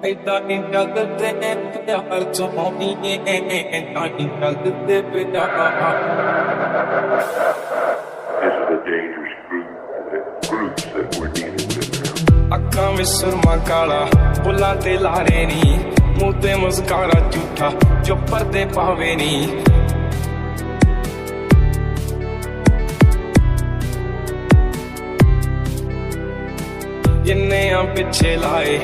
ਏਦਾਂ ਨਹੀਂ ਚੱਲਦੇ ਪਿਆਰ ਚੋਣੀਏ ਏਦਾਂ ਨਹੀਂ ਚੱਲਦੇ ਪਿਆਰ This is a dangerous groups that we're dealing with now. ਅੱਖਾਂ ਵਿੱਚ ਸੁਰਮਾ ਕਾਲਾ ਬੁੱਲਾਂ ਤੇ ਲਾਰੇ ਨੀ ਮੂੰਹ ਤੇ ਮੁਸਕਾਰਾ ਝੂਠਾ ਜੋ ਪਰਦੇ ਪਾਵੇ ਨੀ ਜਿੰਨੇ ਆ ਪਿੱਛੇ ਲਾਏ